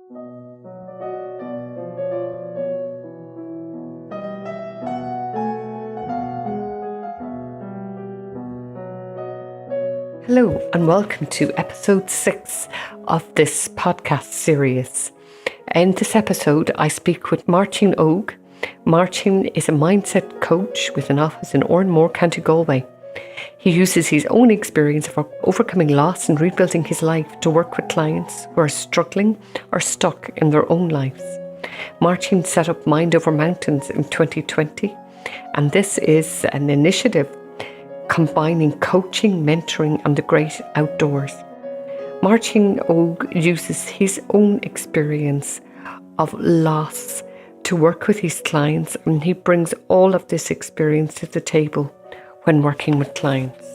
Hello and welcome to episode 6 of this podcast series. In this episode, I speak with Mairtin Og. Mairtin is a mindset coach with an office in Oranmore, County Galway. He uses his own experience of overcoming loss and rebuilding his life to work with clients who are struggling or stuck in their own lives. Mairtin set up Mind Over Mountains in 2020, and this is an initiative combining coaching, mentoring and the great outdoors. Mairtin Og uses his own experience of loss to work with his clients, and he brings all of this experience to the table when working with clients.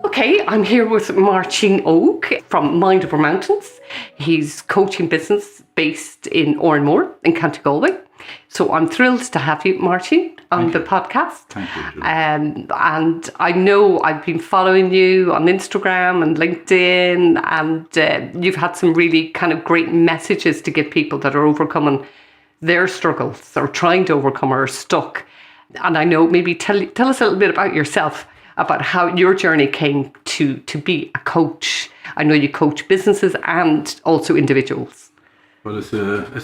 Okay, I'm here with Mairtin Og from Mind Over Mountains. He's coaching business based in Oranmore in County Galway. So I'm thrilled to have you, Mairtin, on the podcast. Thank you. And I know I've been following you on Instagram and LinkedIn, and you've had some really kind of great messages to give people that are overcoming their struggles or trying to overcome or are stuck. And I know, maybe tell us a little bit about yourself, about how your journey came to be a coach. I know you coach businesses and also individuals. Well, it's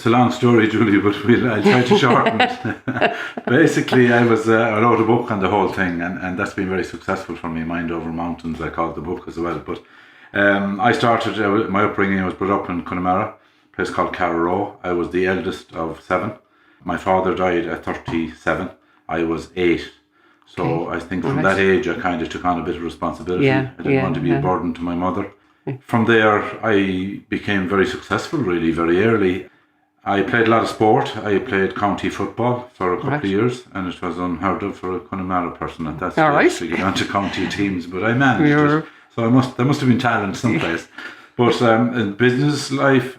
a long story, Julie, but I'll try to shorten it. Basically, I wrote a book on the whole thing, and that's been very successful for me. Mind Over Mountains, I called the book as well. But I started, my upbringing, I was brought up in Kinvara, a place called Carrow. I was the eldest of 7. My father died at 37. I was 8. So okay. I think from that age, I kind of took on a bit of responsibility. I didn't want to be a burden to my mother. From there, I became very successful, really, very early. I played a lot of sport. I played county football for a couple of years, and it was unheard of for a Connemara person at that stage to get onto county teams, but I managed it. So there must have been talent someplace. But in business life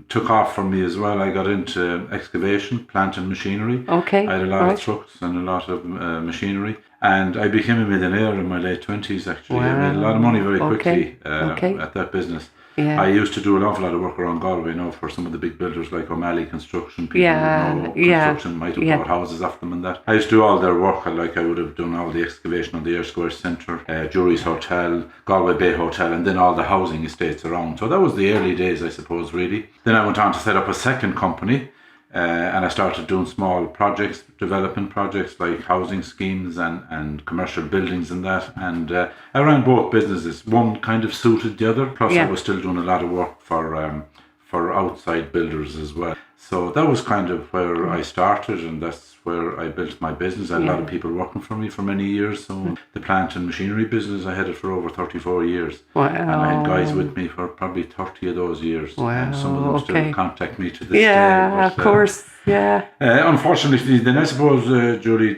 took off for me as well. I got into excavation, plant and machinery. Okay. I had a lot of trucks and a lot of machinery. And I became a millionaire in my late 20s, actually. Wow. I made a lot of money very quickly at that business. Yeah. I used to do an awful lot of work around Galway, for some of the big builders like O'Malley Construction. People who know construction might have bought houses off them and that. I used to do all their work. I would have done all the excavation on the Air Square Centre, Jury's Hotel, Galway Bay Hotel, and then all the housing estates around. So that was the early days, I suppose, really. Then I went on to set up a second company. And I started doing small projects, development projects like housing schemes and commercial buildings and that. And I ran both businesses. One kind of suited the other. Plus I was still doing a lot of work for outside builders as well. So that was kind of where I started, and that's where I built my business. I had a lot of people working for me for many years. So the plant and machinery business, I had it for over 34 years. Wow. And I had guys with me for probably 30 of those years. Wow. And some of them still contact me to this day. Yeah, of course. Yeah. Unfortunately, then I suppose, Julie,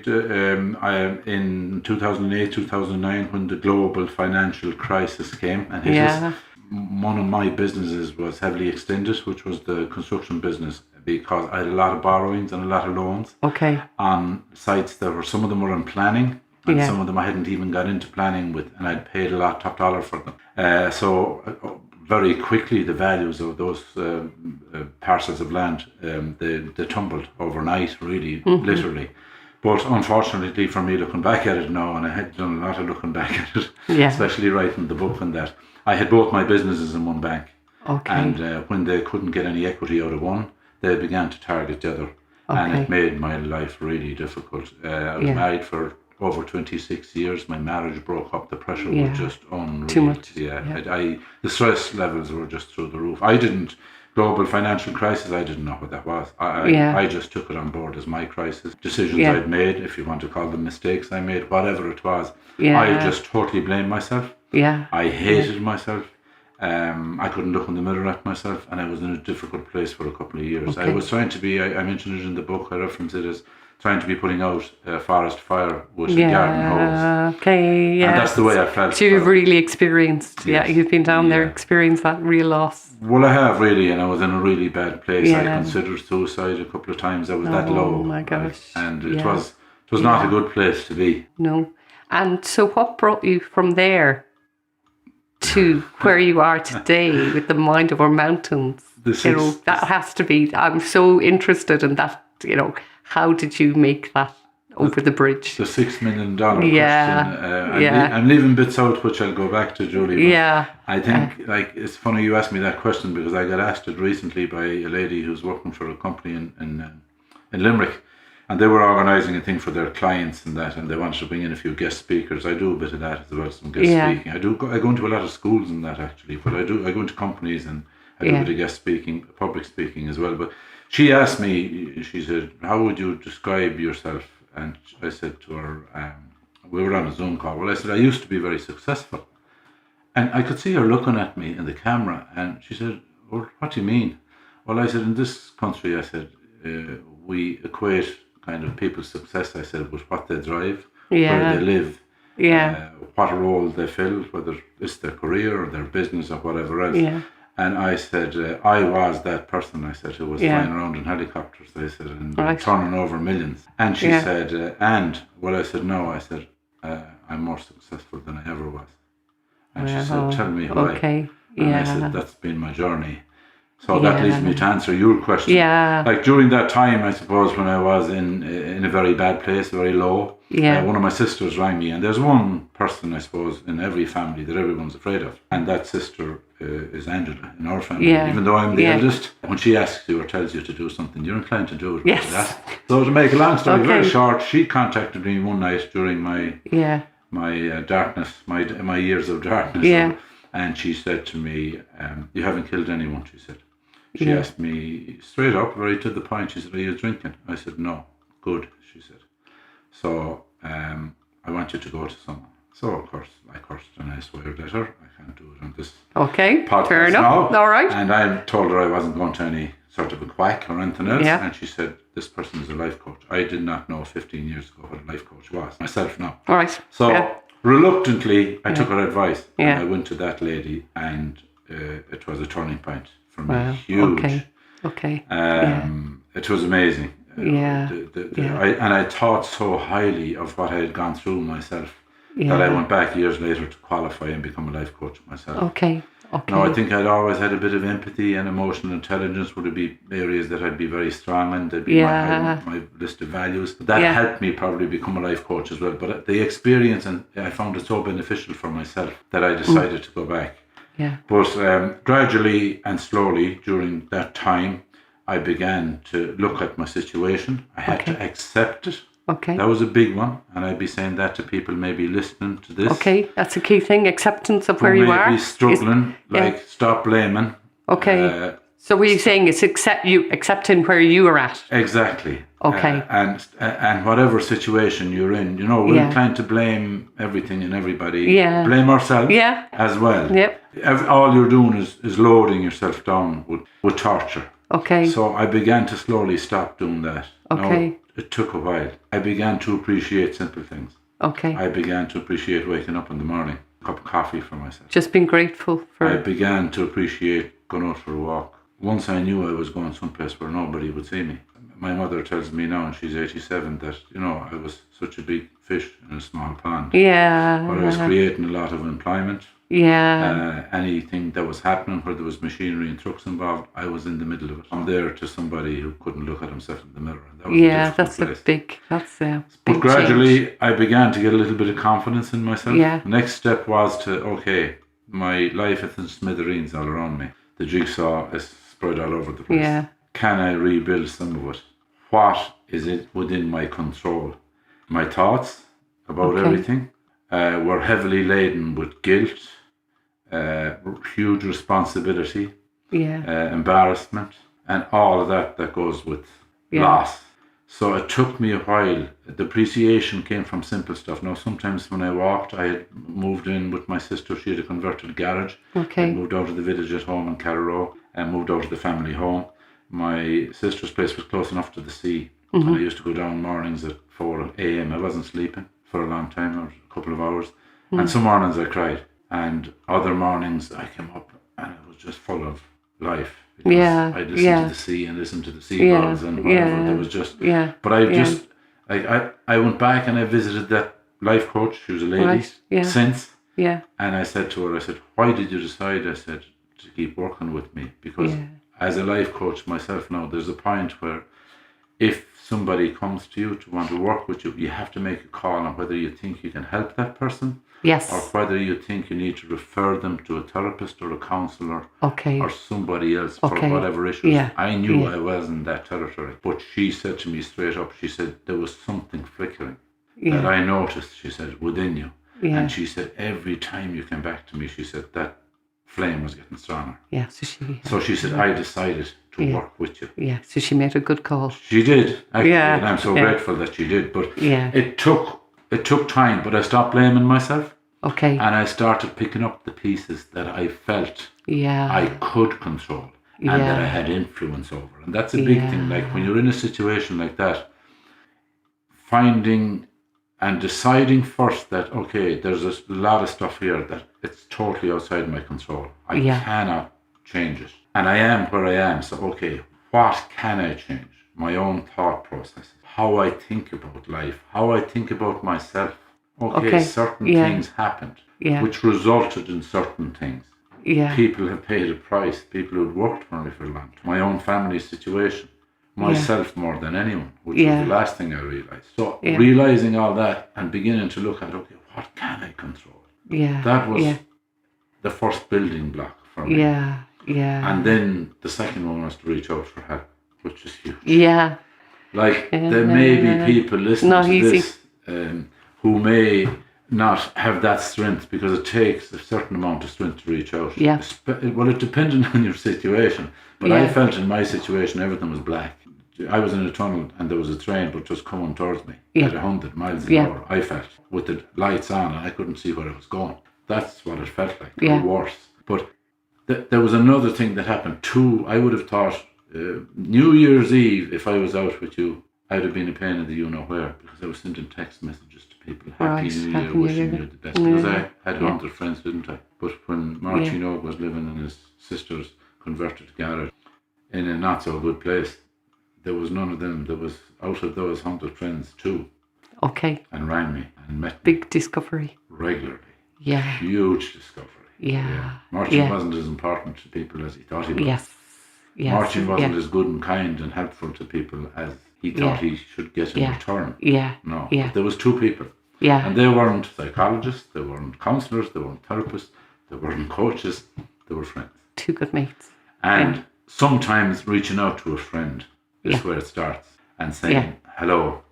in 2008, 2009, when the global financial crisis came and hit us, one of my businesses was heavily extended, which was the construction business, because I had a lot of borrowings and a lot of loans on sites that some of them were in planning, and some of them I hadn't even got into planning with, and I'd paid a lot, top dollar for them. So very quickly the values of those parcels of land, they tumbled overnight, really, literally. But unfortunately for me, looking back at it now, and I had done a lot of looking back at it, especially writing the book on that, I had both my businesses in one bank. Okay. And when they couldn't get any equity out of one, they began to target the other. Okay. And it made my life really difficult. I was married for over 26 years. My marriage broke up. The pressure was just unreal. Too much. The stress levels were just through the roof. Global financial crisis, I didn't know what that was. I just took it on board as my crisis. Decisions I'd made, if you want to call them mistakes I made, whatever it was. I just totally blamed myself. I hated myself. I couldn't look in the mirror at myself, and I was in a difficult place for a couple of years. I was trying to be, I mentioned it in the book, I reference it as trying to be putting out a forest fire with a garden hose. And that's the way I felt. So you've really experienced, you've been down there, experienced that real loss. Well, I have really, and I was in a really bad place. I considered suicide a couple of times. I was that low. Oh my gosh. And it was not a good place to be. No. And so what brought you from there to where you are today with the Mind Over Mountains. That has to be, I'm so interested in that, how did you make that over the bridge? The $6 million question. I'm leaving bits out, which I'll go back to, Julie. But I think, it's funny you asked me that question, because I got asked it recently by a lady who's working for a company in Limerick. And they were organising a thing for their clients and they wanted to bring in a few guest speakers. I do a bit of that as well, some guest speaking. I go into a lot of schools and that, actually, but I go into companies and I do a bit of guest speaking, public speaking as well. But she asked me, she said, how would you describe yourself? And I said to her, we were on a Zoom call. Well, I said, I used to be very successful. And I could see her looking at me in the camera, and she said, well, what do you mean? Well, I said, in this country, I said, we equate kind of people's success, I said, with what they drive, where they live, what role they fill, whether it's their career or their business or whatever else. Yeah. And I said, I was that person, I said, who was flying around in helicopters, I said, and turning over millions. And she said, well, I said, no, I said, I'm more successful than I ever was. And she said, tell me why. Okay. And I said, that's been my journey. So that leads me to answer your question. Yeah. Like during that time, I suppose, when I was in a very bad place, very low, one of my sisters rang me, and there's one person, I suppose, in every family that everyone's afraid of. And that sister is Angela in our family. Yeah. Even though I'm the eldest, when she asks you or tells you to do something, you're inclined to do it. Yes. That. So to make a long story very short, she contacted me one night during my darkness, my years of darkness. Yeah. And she said to me, you haven't killed anyone, she said. She asked me straight up, very to the point. She said, are you drinking? I said, no. Good, she said. So I want you to go to someone. So, of course, I cursed and I swear at her. I can't do it on this podcast fair enough. Now. All right. And I told her I wasn't going to any sort of a quack or anything else. Yeah. And she said, this person is a life coach. I did not know 15 years ago what a life coach was. Myself now. All right. So reluctantly, I took her advice. And I went to that lady, and it was a turning point for me. Huge. Okay. It was amazing. I thought so highly of what I had gone through myself that I went back years later to qualify and become a life coach myself. Okay. Now, I think I'd always had a bit of empathy and emotional intelligence would be areas that I'd be very strong in. They'd be my list of values. That helped me probably become a life coach as well. But the experience, and I found it so beneficial for myself that I decided to go back. Yeah. But gradually and slowly during that time, I began to look at my situation. I had to accept it. Okay. That was a big one, and I'd be saying that to people maybe listening to this. Okay, that's a key thing, acceptance of where you are. Maybe struggling, stop blaming. Okay. So what you're saying is accepting where you are at. Exactly. Okay. And whatever situation you're in, we're inclined to blame everything and everybody. Yeah. Blame ourselves as well. Yep. All you're doing is loading yourself down with torture. Okay. So I began to slowly stop doing that. Okay. Now, it took a while. I began to appreciate simple things. Okay. I began to appreciate waking up in the morning, a cup of coffee for myself. Just being grateful for... I began to appreciate going out for a walk. Once I knew I was going someplace where nobody would see me. My mother tells me now, and she's 87, that, I was such a big fish in a small pond. Yeah. But I was creating a lot of employment. Yeah. Anything that was happening where there was machinery and trucks involved, I was in the middle of it. I'm there to somebody who couldn't look at himself in the mirror. That was that's place. But gradually, change. I began to get a little bit of confidence in myself. Yeah. The next step was to, my life is in smithereens all around me. The jigsaw is spread all over the place. Yeah. Can I rebuild some of it? What is it within my control? My thoughts about everything were heavily laden with guilt, huge responsibility, embarrassment, and all of that goes with loss. So it took me a while. The appreciation came from simple stuff. Now, sometimes when I walked, I had moved in with my sister. She had a converted garage. Okay. I moved out of the village at home in Carrow and moved out of the family home. My sister's place was close enough to the sea. Mm-hmm. And I used to go down mornings at 4 a.m. I wasn't sleeping for a long time, or a couple of hours. Mm-hmm. And some mornings I cried. And other mornings I came up and it was just full of life. I'd listen to the sea and listen to the seagulls and whatever. There was just... But I went back and I visited that life coach. She was a lady since. Yeah. And I said to her, I said, why did you decide, I said, to keep working with me? Because as a life coach myself now, there's a point where if somebody comes to you to want to work with you, you have to make a call on whether you think you can help that person. Yes. Or whether you think you need to refer them to a therapist or a counsellor. Okay. Or somebody else for whatever issues. Yeah. I knew I was in that territory. But she said to me straight up, she said, there was something flickering that I noticed, she said, within you. Yeah. And she said, every time you came back to me, she said, that flame was getting stronger. Yeah. So she said, I decided to work with you. Yeah. So she made a good call. She did, actually. And I'm so grateful that she did. But it took time, but I stopped blaming myself. Okay. And I started picking up the pieces that I felt I could control and that I had influence over. And that's a big thing. Like when you're in a situation like that, finding and deciding first that, okay, there's a lot of stuff here that it's totally outside my control. I cannot change it. And I am where I am. So, okay, what can I change? My own thought processes, how I think about life, how I think about myself. Okay, certain things happened, which resulted in certain things. Yeah. People have paid a price, people who had worked for me for a long time. My own family situation, myself more than anyone, which was the last thing I realised. So realising all that and beginning to look at, okay, what can I control? Yeah. That was the first building block for me. Yeah, yeah. And then the second one was to reach out for help, which is huge. Yeah. Like, there may be people listening to this who may not have that strength because it takes a certain amount of strength to reach out. Yeah. Well, it depended on your situation. But I felt in my situation everything was black. I was in a tunnel and there was a train but just coming towards me at 100 miles an hour. I felt with the lights on and I couldn't see where I was going. That's what it felt like, or worse. But there was another thing that happened too. I would have thought New Year's Eve, if I was out with you, I'd have been a pain in the you-know-where because I was sending text messages to people, Happy New Year, wishing you the best. Because I had 100 friends, didn't I? But when Mairtin Og was living in his sister's converted garage in a not-so-good place, there was none of them. There was, out of those 100 friends, 2. Okay. And rang me and met me. Big discovery. Regularly. Yeah. Huge discovery. Yeah. Mairtin wasn't as important to people as he thought he was. Yes. Mairtin wasn't as good and kind and helpful to people as he thought he should get in return. Yeah. No. Yeah. But there was 2 people. Yeah. And they weren't psychologists, they weren't counsellors, they weren't therapists, they weren't coaches, they were friends. 2 good mates. And sometimes reaching out to a friend is where it starts and saying, hello,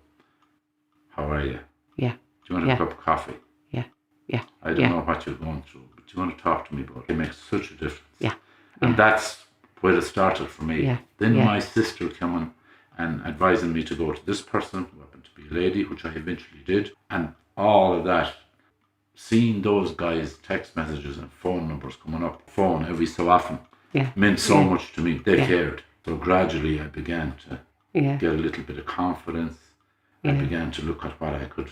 how are you? Yeah. Do you want a cup of coffee? Yeah. Yeah. I don't know what you're going through, but do you want to talk to me about it? It makes such a difference. Yeah. And that's where it started for me. Yeah. Then my sister came on and advising me to go to this person, who happened to be a lady, which I eventually did. And all of that, seeing those guys' text messages and phone numbers coming up, phone every so often, meant so much to me. They cared. So gradually I began to get a little bit of confidence. I began to look at what I could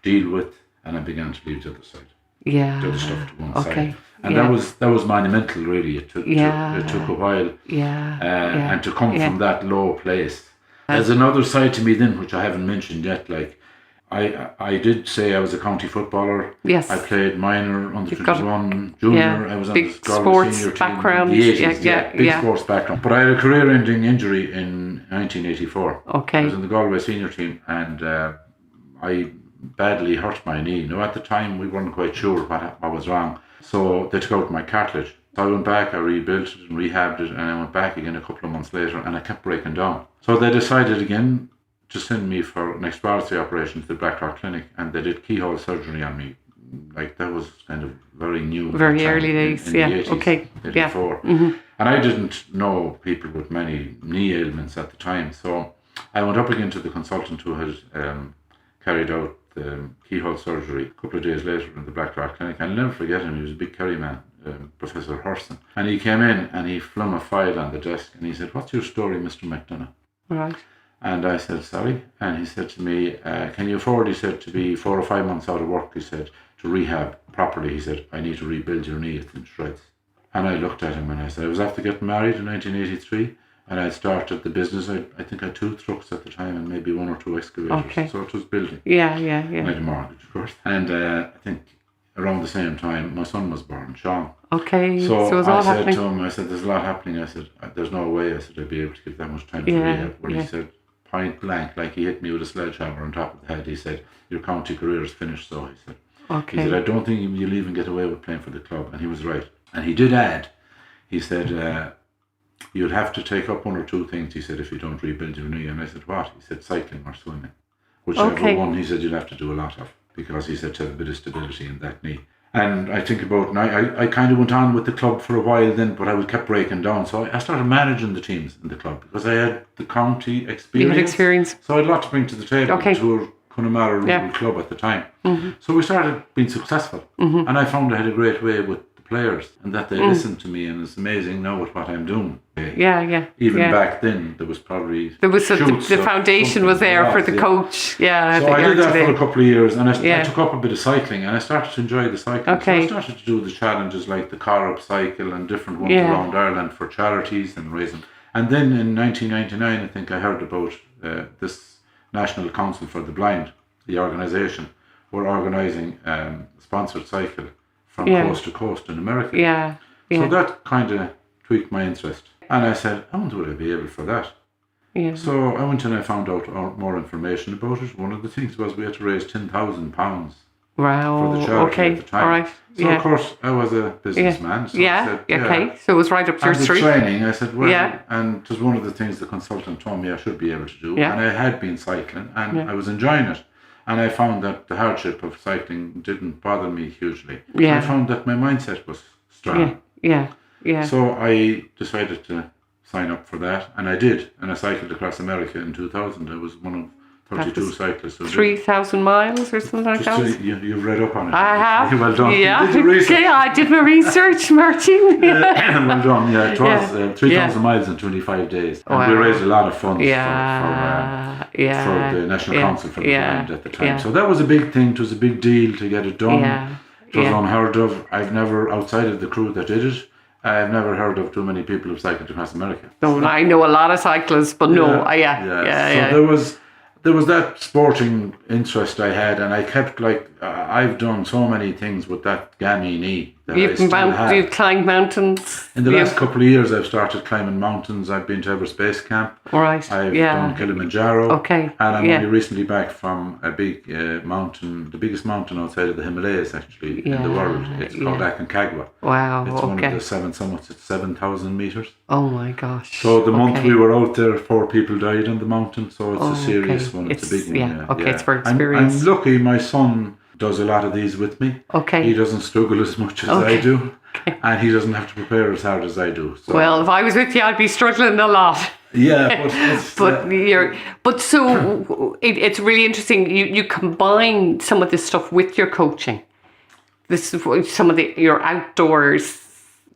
deal with, and I began to leave the other side. Yeah. The other stuff to one side. And that was monumental, really. It took a while. And to come from that low place. There's another side to me then, which I haven't mentioned yet. Like, I did say I was a county footballer. Yes. I played minor, under 21, junior. I was on the Galway senior background. Team in the 80s. Big sports background. But I had a career-ending injury in 1984. Okay. I was in the Galway senior team, and I badly hurt my knee. Now, at the time, we weren't quite sure what was wrong. So they took out my cartilage. So I went back, I rebuilt it and rehabbed it, and I went back again a couple of months later, and I kept breaking down. So they decided again to send me for an exploratory operation to the Blackrock Clinic, and they did keyhole surgery on me. Like, that was kind of very new. Very early days, in the 80s, okay. 84. And I didn't know people with many knee ailments at the time, so I went up again to the consultant who had carried out the keyhole surgery a couple of days later in the Blackrock Clinic. I'll never forget him. He was a big Kerry man, Professor Hurston. And he came in and he flung a file on the desk and he said, "What's your story, Mr. McDonough?" Right. And I said, "Sorry." And he said to me, "Can you afford," he said, "to be 4 or 5 months out of work?" He said, "to rehab properly." He said, "I need to rebuild your knee, it's in shreds." And I looked at him and I said, I was after getting married in 1983. And I started the business. I think I had 2 trucks at the time and maybe 1 or 2 excavators. Okay. So it was building. Yeah. I had a mortgage, of course. And I think around the same time, my son was born, Sean. Okay, So it was I all said happening. to him, I said, there's a lot happening. I said, there's no way. I said, I'd be able to give that much time to rehab. But he said, point blank, like he hit me with a sledgehammer on top of the head. He said, your county career is finished. So he said, he said, I don't think you'll even get away with playing for the club. And he was right. And he did add, he said, you'll have to take up one or two things, he said, if you don't rebuild your knee. And I said, what? He said, cycling or swimming. Whichever one, he said, you'll have to do a lot of. Because he said, to have a bit of stability in that knee. And I think about, and I kind of went on with the club for a while then, but I kept breaking down. So I started managing the teams in the club because I had the county experience. You had experience. So I had a lot to bring to the table to a Connemara rural club at the time. So we started being successful. And I found I had a great way with the players and that they listened to me. And it's amazing now with what I'm doing. Even back then, there was probably the foundation was there for the coach. Yeah. So I did that for a couple of years, and I took up a bit of cycling, and I started to enjoy the cycling. Okay. So I started to do the challenges like the Corrup cycle and different ones around Ireland for charities and raising. And then in 1999, I think I heard about this National Council for the Blind, the organisation, were organising sponsored cycle from coast to coast in America. So that kind of tweaked my interest. And I said, I wonder would I be able for that. So I went and I found out more information about it. One of the things was we had to raise £10,000 for the charity at the time. All right. So of course I was a businessman. So I said, okay. So it was right up your street. And the training, I said, well, and it was one of the things the consultant told me I should be able to do. And I had been cycling and I was enjoying it. And I found that the hardship of cycling didn't bother me hugely. I found that my mindset was strong. So I decided to sign up for that, and I did. And I cycled across America in 2000. I was one of 32 cyclists. So 3,000 miles or something like that? You've read up on it. I have. Well done. Yeah. Did you research? I did my research, Martin. Well done. Yeah, it was 3,000 miles in 25 days. And we raised a lot of funds for the National Council for the Blind at the time. So that was a big thing. It was a big deal to get it done. It was unheard of. I've never, outside of the crew that did it, I've never heard of too many people who've cycled across America. No, I know a lot of cyclists, but no, So there was that sporting interest I had, and I kept I've done so many things with that gammy knee that You've climbed mountains. In the last couple of years, I've started climbing mountains. I've been to Everest Base Camp. Right. I've done Kilimanjaro. Okay. And I'm only recently back from a big mountain, the biggest mountain outside of the Himalayas actually in the world. It's called Aconcagua. Wow. It's one of the 7 summits. It's 7,000 meters. Oh my gosh. So the month we were out there, 4 people died on the mountain. So it's a serious one. It's a big one. It's for experience. I'm lucky. My son does a lot of these with me. Okay. He doesn't struggle as much as I do. Okay. And he doesn't have to prepare as hard as I do. So. Well, if I was with you, I'd be struggling a lot. Yeah, but it's really interesting. You combine some of this stuff with your coaching. This is some of your outdoors.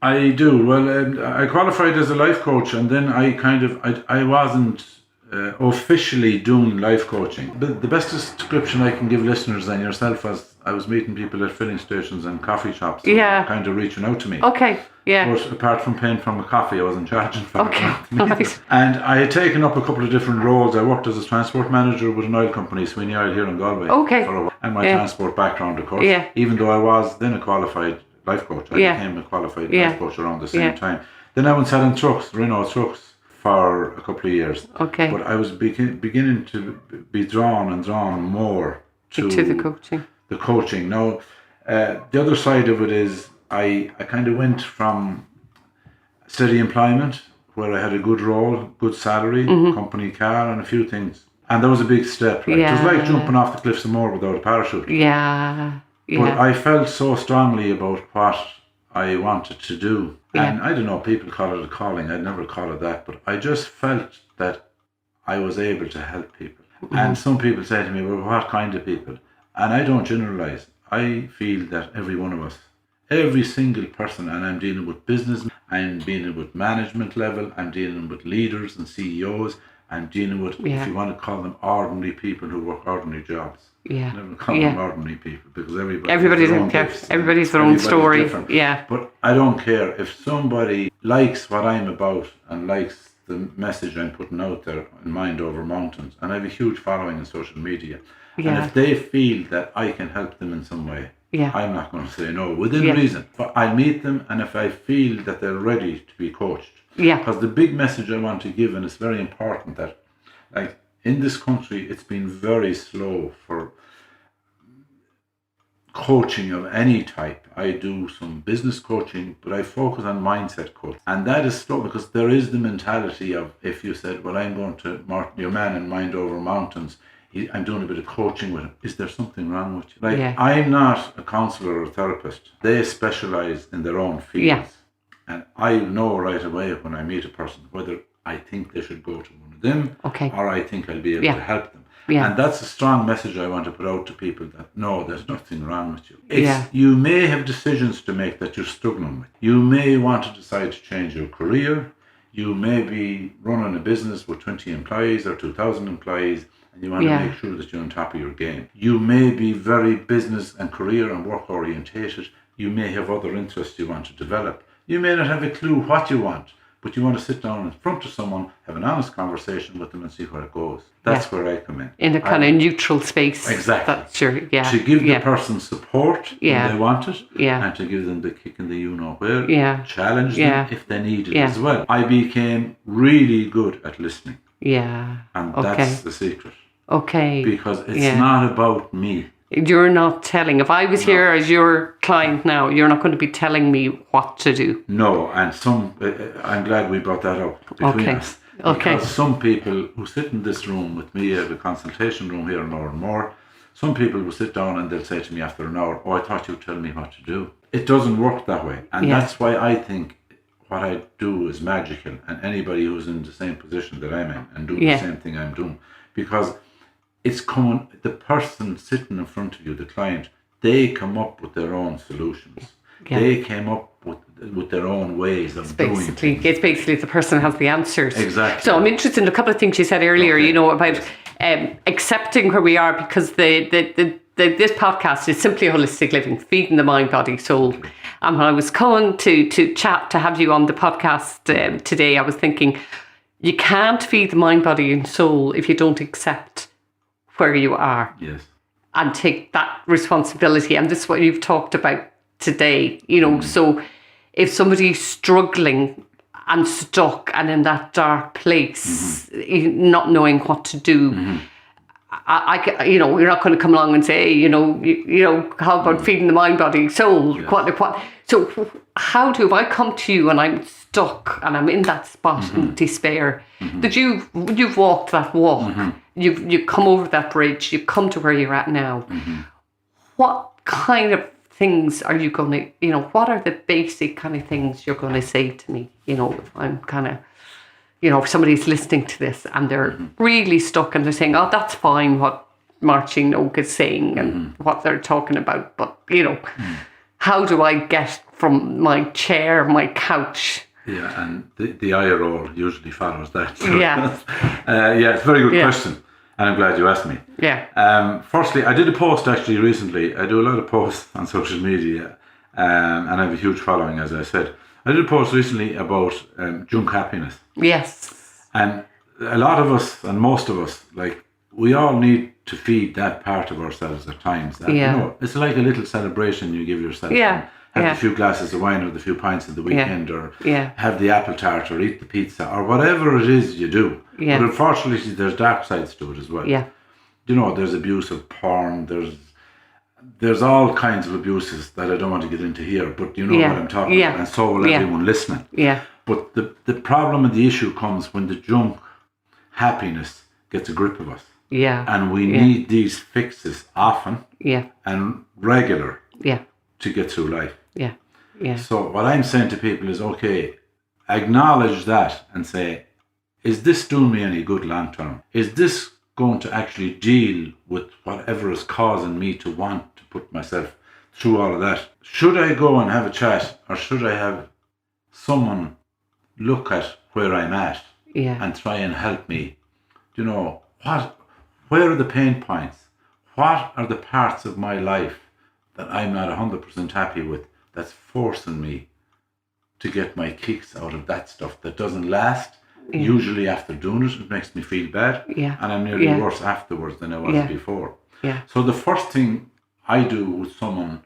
I do. Well, I qualified as a life coach, and then I wasn't officially doing life coaching. The best description I can give listeners and yourself was I was meeting people at filling stations and coffee shops. Kind of reaching out to me. Okay. Yeah. But apart from paying for my coffee, I wasn't charging for it. Right. And I had taken up a couple of different roles. I worked as a transport manager with an oil company, Sweeney Oil, here in Galway. Okay. For a while. And my transport background, of course. Yeah. Even though I was then a qualified life coach. I became a qualified life coach around the same time. Then I went selling trucks, Renault trucks, for a couple of years. Okay. But I was beginning to be drawn more to the coaching. The coaching. Now, the other side of it is I kind of went from steady employment, where I had a good role, good salary, company car, and a few things. And that was a big step. Right? It was like jumping off the cliffs of Moher without a parachute. Yeah. But I felt so strongly about what I wanted to do. And I don't know, people call it a calling. I'd never call it that. But I just felt that I was able to help people. And some people say to me, well, what kind of people? And I don't generalise. I feel that every one of us, every single person, and I'm dealing with business, I'm dealing with management level, I'm dealing with leaders and CEOs, I'm dealing with, if you want to call them ordinary people who work ordinary jobs. Yeah. Never call them ordinary people, because everybody's their own story. Different. Yeah. But I don't care if somebody likes what I'm about and likes the message I'm putting out there in Mind Over Mountains, and I have a huge following on social media. Yeah. And if they feel that I can help them in some way, Yeah. I'm not going to say no within Yeah. reason. But I'll meet them, and if I feel that they're ready to be coached. Yeah. Because the big message I want to give, and it's very important that, like, in this country, it's been very slow for coaching of any type. I do some business coaching, but I focus on mindset coaching. And that is slow because there is the mentality of, if you said, well, I'm going to Mairtin, your man in Mind Over Mountains, I'm doing a bit of coaching with him. Is there something wrong with you? Like, Yeah. I'm not a counsellor or a therapist. They specialise in their own fields. Yeah. And I know right away when I meet a person whether I think they should go to one of them or I think I'll be able to help them. Yeah. And that's a strong message I want to put out to people, that no, there's nothing wrong with you. You may have decisions to make that you're struggling with. You may want to decide to change your career. You may be running a business with 20 employees or 2,000 employees, and you want to make sure that you're on top of your game. You may be very business and career and work orientated. You may have other interests you want to develop. You may not have a clue what you want, but you want to sit down in front of someone, have an honest conversation with them and see where it goes. That's where I come in. In a kind of neutral space. Exactly. That's true, yeah. To give the person support when they want it, Yeah. and to give them the kick in the you-know-where, Yeah. challenge them if they need it as well. I became really good at listening. Yeah. And that's the secret. Okay. Because it's not about me. You're not telling. If I was here as your client now, you're not going to be telling me what to do. No, and I'm glad we brought that up between us. Because some people who sit in this room with me, I have a consultation room here in More, some people will sit down and they'll say to me after an hour, oh, I thought you'd tell me what to do. It doesn't work that way. And that's why I think what I do is magical, and anybody who's in the same position that I'm in and doing the same thing I'm doing. Because it's coming, the person sitting in front of you, the client, they come up with their own solutions. Yeah. They came up with their own ways of doing things. It's basically the person has the answers. Exactly. So I'm interested in a couple of things you said earlier, about accepting where we are, because this podcast is simply holistic living, feeding the mind, body, soul. And when I was coming to chat, to have you on the podcast today, I was thinking, you can't feed the mind, body and soul if you don't accept where you are. Yes. And take that responsibility. And this is what you've talked about today, so if somebody's struggling and stuck and in that dark place, not knowing what to do, you're not going to come along and say, how about feeding the mind, body, soul? Yes. What? So how do I come to you and I'm stuck and I'm in that spot in despair? That you've walked that walk, you've come over that bridge, you've come to where you're at now. What kind of things are you going to, what are the basic kind of things you're going to say to me? If I'm kind of, if somebody's listening to this and they're really stuck and they're saying, oh, that's fine what Mairtin Og is saying and what they're talking about, but, how do I get from my chair, my couch? Yeah, and the eye roll usually follows that. So. Yeah. It's a very good question. And I'm glad you asked me. Yeah. Firstly, I did a post actually recently. I do a lot of posts on social media, and I have a huge following, as I said. I did a post recently about junk happiness. Yes. And a lot of us, and most of us, we all need to feed that part of ourselves at times. That, it's like a little celebration you give yourself. Yeah. Have a few glasses of wine or the few pints at the weekend, or have the apple tart or eat the pizza or whatever it is you do. Yeah. But unfortunately, there's dark sides to it as well. Yeah. There's abuse of porn. There's all kinds of abuses that I don't want to get into here, but you know what I'm talking about, and so will everyone listening. Yeah. But the problem and the issue comes when the junk happiness gets a grip of us. Yeah. And we need these fixes often. Yeah. And regular. Yeah. To get through life. Yeah. Yeah. So what I'm saying to people is, okay, acknowledge that and say, is this doing me any good long term? Is this going to actually deal with whatever is causing me to want to put myself through all of that? Should I go and have a chat, or should I have someone look at where I'm at and try and help me? Where are the pain points? What are the parts of my life that I'm not 100% happy with, that's forcing me to get my kicks out of that stuff that doesn't last? Usually after doing it makes me feel bad, and I'm nearly worse afterwards than I was before. Yeah. So the first thing I do with someone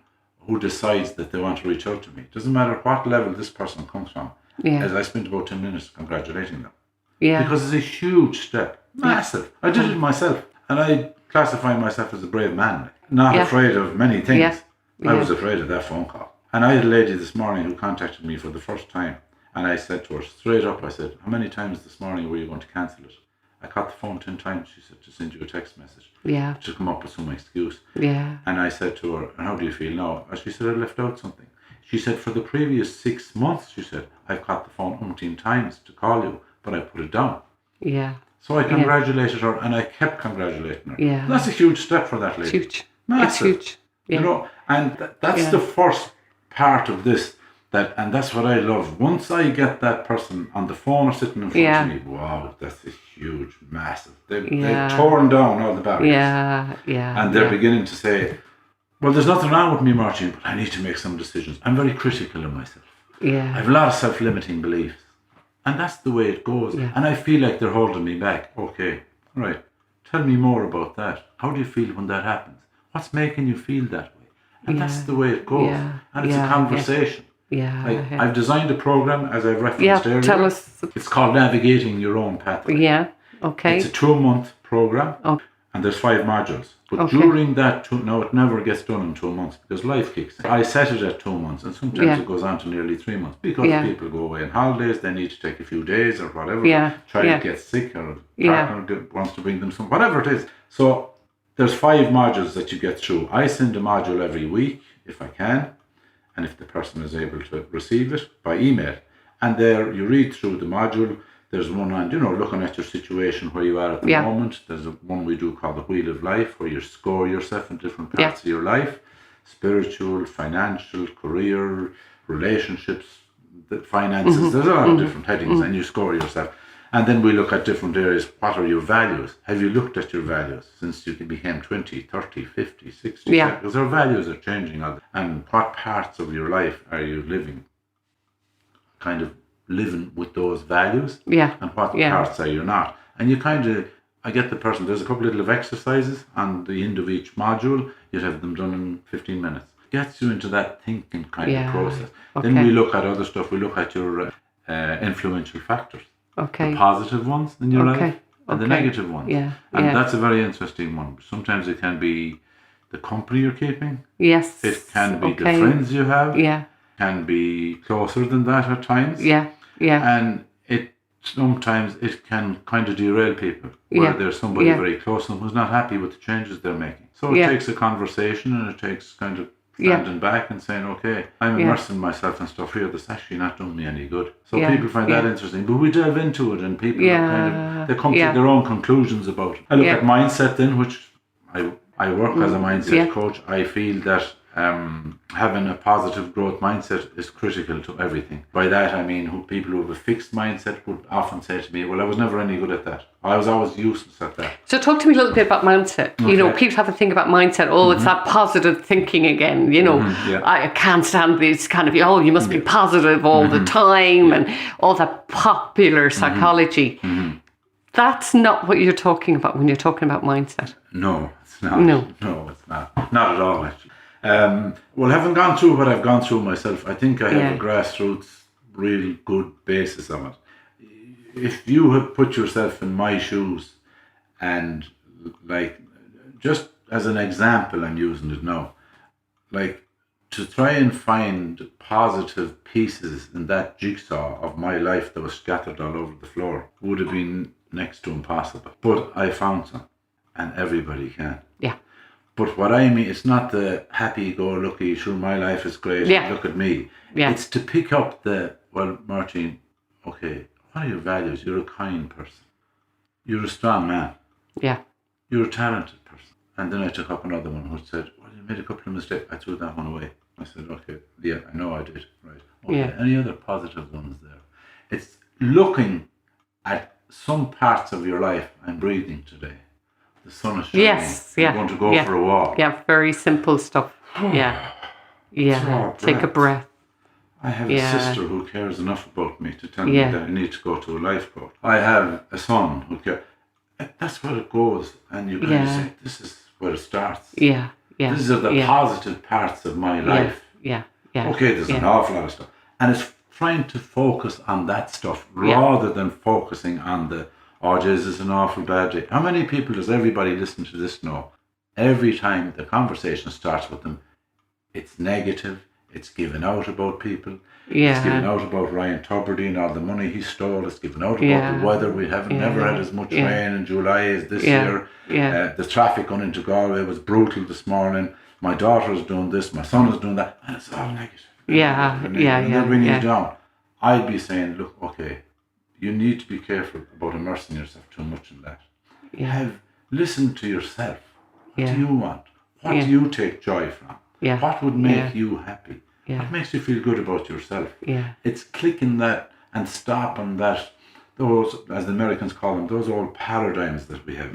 who decides that they want to reach out to me. It doesn't matter what level this person comes from. Yeah. As I spent about 10 minutes congratulating them. Yeah. Because it's a huge step. Massive. I did it myself. And I classify myself as a brave man. Not afraid of many things. Yeah. I was afraid of that phone call. And I had a lady this morning who contacted me for the first time. And I said to her straight up, I said, how many times this morning were you going to cancel it? I caught the phone 10 times, she said, to send you a text message. Yeah. To come up with some excuse. Yeah. And I said to her, and how do you feel now? And she said, I left out something. She said, for the previous 6 months, she said, I've caught the phone umpteen times to call you, but I put it down. Yeah. So I congratulated her, and I kept congratulating her. Yeah. That's a huge step for that lady. It's huge. Massive. It's huge. Yeah. You know, and that's the first part of this. And that's what I love. Once I get that person on the phone or sitting in front of me, wow, that's a huge, massive. They've torn down all the barriers. Yeah, yeah. And they're beginning to say, well, there's nothing wrong with me, Mairtin, but I need to make some decisions. I'm very critical of myself. Yeah. I have a lot of self-limiting beliefs. And that's the way it goes. Yeah. And I feel like they're holding me back. Okay, right. Tell me more about that. How do you feel when that happens? What's making you feel that way? And that's the way it goes. Yeah. And it's a conversation. Yeah. I've designed a program, as I've referenced earlier. Tell us. It's called Navigating Your Own Pathway. Yeah, okay. It's a 2-month program, and there's 5 modules. But during that, now it never gets done in 2 months because life kicks in. I set it at 2 months, and sometimes it goes on to nearly 3 months because people go away on holidays, they need to take a few days or whatever. Child gets sick or partner wants to bring them some, whatever it is. So there's 5 modules that you get through. I send a module every week if I can, and if the person is able to receive it by email. And there you read through the module. There's one on, looking at your situation where you are at the moment. There's one we do called the Wheel of Life, where you score yourself in different parts of your life. Spiritual, financial, career, relationships, finances. There's a lot of different headings, and you score yourself. And then we look at different areas. What are your values? Have you looked at your values since you became 20, 30, 50, 60? Because our values are changing. And what parts of your life are you living? Kind of living with those values. Yeah. And what parts are you not? And you I get the person, there's a couple of exercises on the end of each module. You'd have them done in 15 minutes. Gets you into that thinking kind of process. Okay. Then we look at other stuff. We look at your influential factors. Okay. The positive ones in your life and the negative ones. Yeah. And that's a very interesting one. Sometimes it can be the company you're keeping. Yes. It can be the friends you have. Yeah. Can be closer than that at times. Yeah. Yeah. And sometimes it can kind of derail people where there's somebody very close to them who's not happy with the changes they're making. So it takes a conversation, and it takes kind of standing back and saying, okay, I'm immersing myself in stuff here that's actually not doing me any good. So people find that interesting. But we delve into it, and people they come to their own conclusions about it. I look at mindset then, which I work as a mindset coach. I feel that having a positive growth mindset is critical to everything. By that I mean people who have a fixed mindset would often say to me, well, I was never any good at that. I was always useless at that. So talk to me a little bit about mindset. Okay. People have to think about mindset. It's that positive thinking again. I can't stand this kind of, you must be positive all the time and all that popular psychology. That's not what you're talking about when you're talking about mindset. No, it's not. No, it's not. Not at all, actually. Well, having gone through what I've gone through myself, I think I have a grassroots, real good basis on it. If you had put yourself in my shoes and, just as an example, I'm using it now, to try and find positive pieces in that jigsaw of my life that was scattered all over the floor would have been next to impossible. But I found some, and everybody can. Yeah. But what I mean, it's not the happy-go-lucky, sure, my life is great, look at me. Yeah. It's to pick up Mairtin, okay, what are your values? You're a kind person. You're a strong man. Yeah. You're a talented person. And then I took up another one which said, well, you made a couple of mistakes. I threw that one away. I said, okay, I know I did. Right. Okay. Any other positive ones there? It's looking at some parts of your life. I'm breathing today. The sun is shining. Yes, I'm going to go for a walk. Yeah, very simple stuff. Take a breath. I have a sister who cares enough about me to tell me that I need to go to a life coach. I have a son who cares. That's where it goes, and you kind of say, this is where it starts. Yeah. yeah. These are the positive parts of my life. Yeah. Okay, there's an awful lot of stuff. And it's trying to focus on that stuff rather than focusing on the, oh, Jesus, it's an awful bad day. How many people does everybody listen to this know? Every time the conversation starts with them, it's negative, it's given out about people, it's given out about Ryan Tubridy and all the money he stole, it's given out about the weather. We haven't never had as much rain in July as this year. The traffic going into Galway was brutal this morning. My daughter's doing this, my son is doing that, and it's all negative. And they're bringing you down. I'd be saying, look, okay, you need to be careful about immersing yourself too much in that. Listen to yourself. What do you want? What do you take joy from? What would make you happy? What makes you feel good about yourself? It's clicking that and stopping that, those, as the Americans call them, those old paradigms that we have.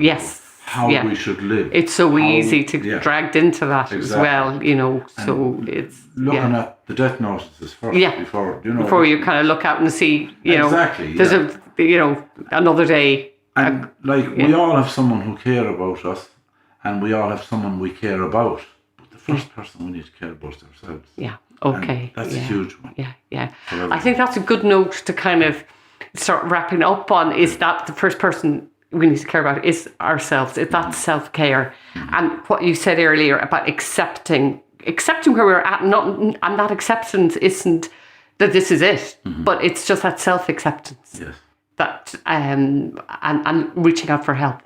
How we should live. It's so easy to get dragged into that as well, you know. So it's looking at the death notices first before you kind of look out and see, you know, there's a, you know, another day. And we all have someone who care about us, and we all have someone we care about. But the first person we need to care about is ourselves. Okay. And that's a huge one. I think that's a good note to kind of start wrapping up on, is that the first person we need to care about is ourselves. It's that self-care. And what you said earlier about accepting where we're at, and that acceptance isn't that this is it, but it's just that self-acceptance. That and reaching out for help.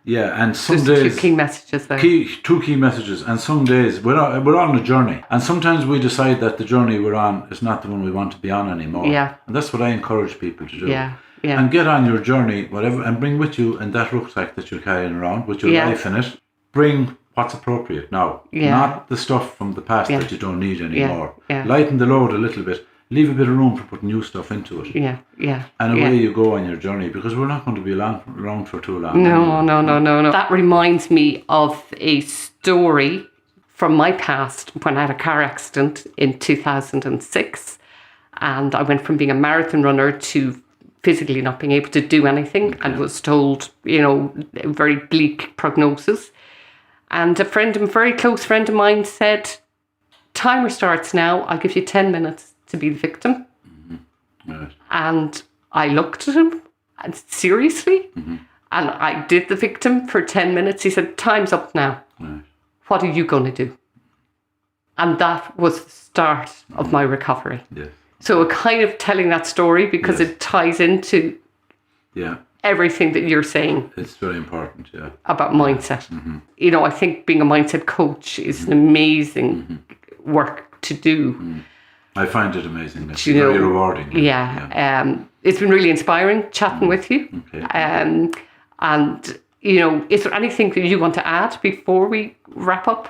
And some There's days, two key messages there. Two key messages, and some days we're on a journey, and sometimes we decide that the journey we're on is not the one we want to be on anymore. And that's what I encourage people to do. And get on your journey, whatever, and bring with you in that rucksack that you're carrying around with your life in it. Bring what's appropriate now, not the stuff from the past that you don't need anymore. Lighten the load a little bit. Leave a bit of room for putting new stuff into it. And away you go on your journey, because we're not going to be around for too long. No. That reminds me of a story from my past when I had a car accident in 2006, and I went from being a marathon runner to physically not being able to do anything, and was told, you know, a very bleak prognosis. And a very close friend of mine said, timer starts now, I'll give you 10 minutes to be the victim. And I looked at him, and seriously, and I did the victim for 10 minutes. He said, time's up now. What are you going to do? And that was the start of my recovery. So kind of telling that story, because it ties into everything that you're saying. It's very important, about mindset. You know, I think being a mindset coach is an amazing work to do. I find it amazing. It's very rewarding. It's been really inspiring chatting with you. And, you know, is there anything that you want to add before we wrap up?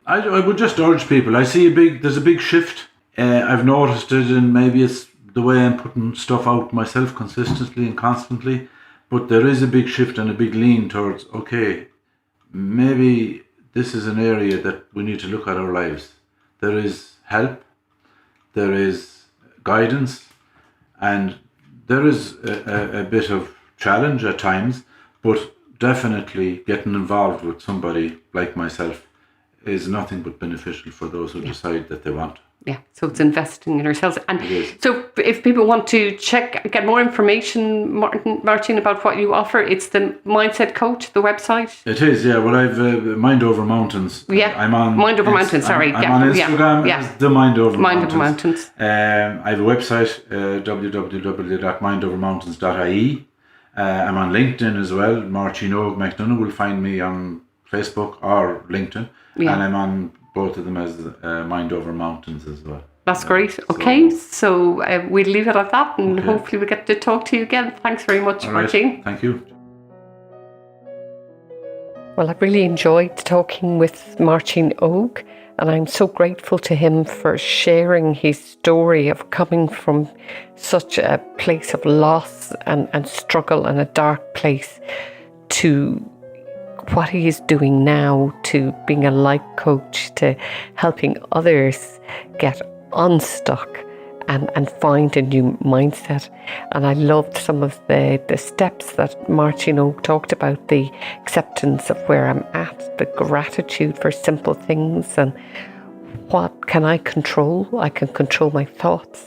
I would just urge people. I see there's a big shift. I've noticed it, and maybe it's the way I'm putting stuff out myself consistently and constantly, but there is a big shift and a big lean towards, okay, maybe this is an area that we need to look at our lives. There is help, there is guidance, and there is a bit of challenge at times, but definitely getting involved with somebody like myself is nothing but beneficial for those who decide that they want. So it's investing in ourselves. And so if people want to get more information, Mairtin, about what you offer, it's the Mindset Coach, the website? It is, Well, I've Mind Over Mountains. I'm on Mind Over Mountains, sorry. I'm on Instagram as the Mind Over Mountains. I have a website, www.mindovermountains.ie. I'm on LinkedIn as well. Mairtin Og Mairtin will find me on Facebook or LinkedIn. And I'm on both of them as Mind Over Mountains as well. That's great. Okay, so we'll leave it at that, and hopefully we get to talk to you again. Thanks very much, Mairtin. Thank you. Well, I've really enjoyed talking with Mairtin Og, and I'm so grateful to him for sharing his story of coming from such a place of loss and struggle and a dark place to what he is doing now, to being a life coach, to helping others get unstuck and find a new mindset. And I loved some of the steps that Mairtin Og talked about, the acceptance of where I'm at, the gratitude for simple things, and what can I control? I can control my thoughts,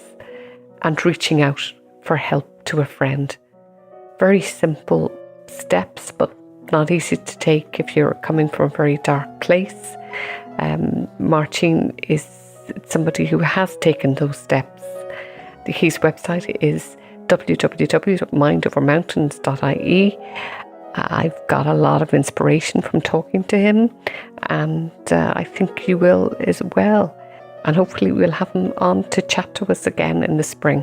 and reaching out for help to a friend. Very simple steps, but not easy to take if you're coming from a very dark place. Mairtin is somebody who has taken those steps. His website is www.mindovermountains.ie. I've got a lot of inspiration from talking to him, and I think you will as well. And hopefully we'll have him on to chat to us again in the spring.